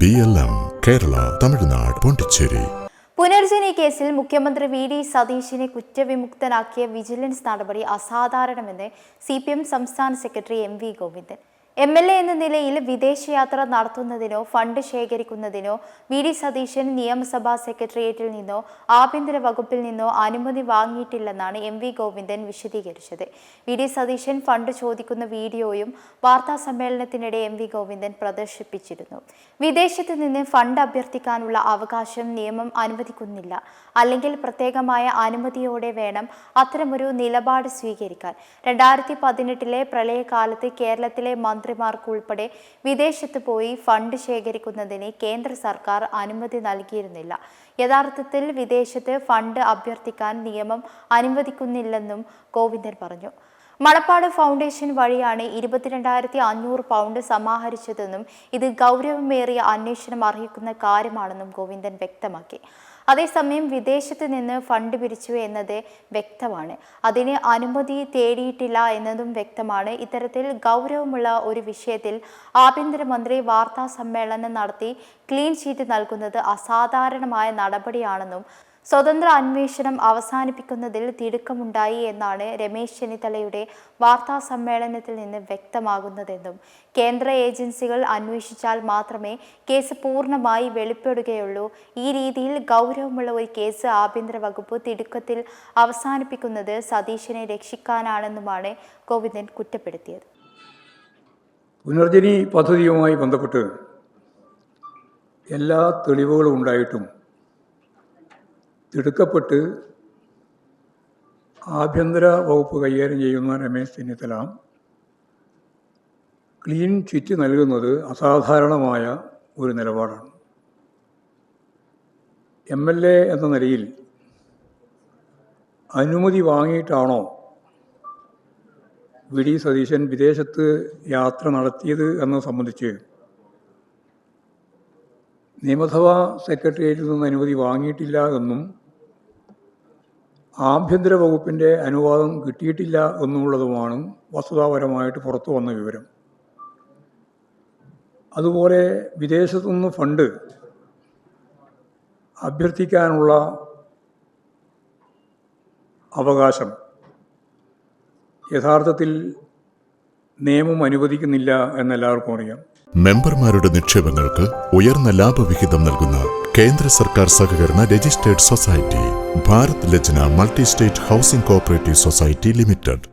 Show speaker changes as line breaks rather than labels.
BLM Kerala Tamil Nadu Pondicherry.
Punarjani കേസിൽ മുഖ്യമന്ത്രി VD. സതീശനെ കുറ്റവിമുക്തനാക്കിയ വിജിലൻസ് നടപടി അസാധാരണമെന്ന് CPM സംസ്ഥാന സെക്രട്ടറി M.V. ഗോവിന്ദൻ. MLA എന്ന നിലയിൽ വിദേശയാത്ര നടത്തുന്നതിനോ ഫണ്ട് ശേഖരിക്കുന്നതിനോ വി.ഡി. സതീശൻ നിയമസഭാ സെക്രട്ടേറിയറ്റിൽ നിന്നോ ആഭ്യന്തര വകുപ്പിൽ നിന്നോ അനുമതി വാങ്ങിയിട്ടില്ലെന്നാണ് M.V. ഗോവിന്ദൻ വിശദീകരിച്ചത്. വി.ഡി. സതീശൻ ഫണ്ട് ചോദിക്കുന്ന വീഡിയോയും വാർത്താ സമ്മേളനത്തിനിടെ M.V. ഗോവിന്ദൻ പ്രദർശിപ്പിച്ചിരുന്നു. വിദേശത്ത് നിന്ന് ഫണ്ട് അഭ്യർത്ഥിക്കാനുള്ള അവകാശം നിയമം അനുവദിക്കുന്നില്ല, അല്ലെങ്കിൽ പ്രത്യേകമായ അനുമതിയോടെ വേണം അത്തരമൊരു നിലപാട് സ്വീകരിക്കാൻ. 2018 പ്രളയകാലത്ത് കേരളത്തിലെ മന്ത്രിമാർക്കുൾപ്പെടെ വിദേശത്ത് പോയി ഫണ്ട് ശേഖരിക്കുന്നതിന് കേന്ദ്ര സർക്കാർ അനുമതി നൽകിയിരുന്നില്ല. യഥാർത്ഥത്തിൽ വിദേശത്ത് ഫണ്ട് അഭ്യർത്ഥിക്കാൻ നിയമം അനുവദിക്കുന്നില്ലെന്നും ഗോവിന്ദൻ പറഞ്ഞു. മണപ്പാട് ഫൗണ്ടേഷൻ വഴിയാണ് 22,500 പൗണ്ട് സമാഹരിച്ചതെന്നും ഇത് ഗൗരവമേറിയ അന്വേഷണം അർഹിക്കുന്ന കാര്യമാണെന്നും ഗോവിന്ദൻ വ്യക്തമാക്കി. അതേസമയം വിദേശത്ത് നിന്ന് ഫണ്ട് പിരിച്ചു എന്നത് വ്യക്തമാണ്, അതിന് അനുമതി തേടിയിട്ടില്ല എന്നതും വ്യക്തമാണ്. ഇത്തരത്തിൽ ഗൗരവമുള്ള ഒരു വിഷയത്തിൽ ആഭ്യന്തരമന്ത്രി വാർത്താ സമ്മേളനം നടത്തി ക്ലീൻ ചീറ്റ് നൽകുന്നത് അസാധാരണമായ നടപടിയാണെന്നും സ്വതന്ത്ര അന്വേഷണം അവസാനിപ്പിക്കുന്നതിൽ തിടുക്കമുണ്ടായി എന്നാണ് രമേശ് ചെന്നിത്തലയുടെ വാർത്താ സമ്മേളനത്തിൽ നിന്ന് വ്യക്തമാകുന്നതെന്നും കേന്ദ്ര ഏജൻസികൾ അന്വേഷിച്ചാൽ മാത്രമേ കേസ് പൂർണ്ണമായി വെളിപ്പെടുകയുള്ളൂ, ഈ രീതിയിൽ ഗൗരവമുള്ള ഒരു കേസ് ആഭ്യന്തര വകുപ്പ് തിടുക്കത്തിൽ അവസാനിപ്പിക്കുന്നത് സതീശനെ രക്ഷിക്കാനാണെന്നുമാണ് ഗോവിന്ദൻ കുറ്റപ്പെടുത്തിയത്.
പുനർജനി പദ്ധതിയുമായി ബന്ധപ്പെട്ട് എല്ലാ തെളിവുകളും ഉണ്ടായിട്ടും തിടുക്കപ്പെട്ട് ആഭ്യന്തര വകുപ്പ് കൈകാര്യം ചെയ്യുന്ന രമേശ് ചെന്നിത്തല ക്ലീൻ ചിറ്റ് നൽകുന്നത് അസാധാരണമായ ഒരു നിലപാടാണ്. MLA എന്ന നിലയിൽ അനുമതി വാങ്ങിയിട്ടാണോ വി.ഡി. സതീശൻ വിദേശത്ത് യാത്ര നടത്തിയത് എന്നത് സംബന്ധിച്ച് നിയമസഭാ സെക്രട്ടേറിയറ്റിൽ നിന്ന് അനുമതി വാങ്ങിയിട്ടില്ല എന്നും ആഭ്യന്തര വകുപ്പിൻ്റെ അനുവാദം കിട്ടിയിട്ടില്ല എന്നുള്ളതുമാണ് വസ്തുതാപരമായിട്ട് പുറത്തു വന്ന വിവരം. അതുപോലെ വിദേശത്തുനിന്ന് ഫണ്ട് അഭ്യർത്ഥിക്കാനുള്ള അവകാശം യഥാർത്ഥത്തിൽ നിയമം അനുവദിക്കുന്നില്ല എന്നെല്ലാവർക്കും അറിയാം.
മെമ്പർമാരുടെ നിക്ഷേപങ്ങൾക്ക് ഉയർന്ന ലാഭവിഹിതം നൽകുന്ന കേന്ദ്ര സർക്കാർ സഹകരണ registered society Bharat Lajna multi state housing cooperative society limited.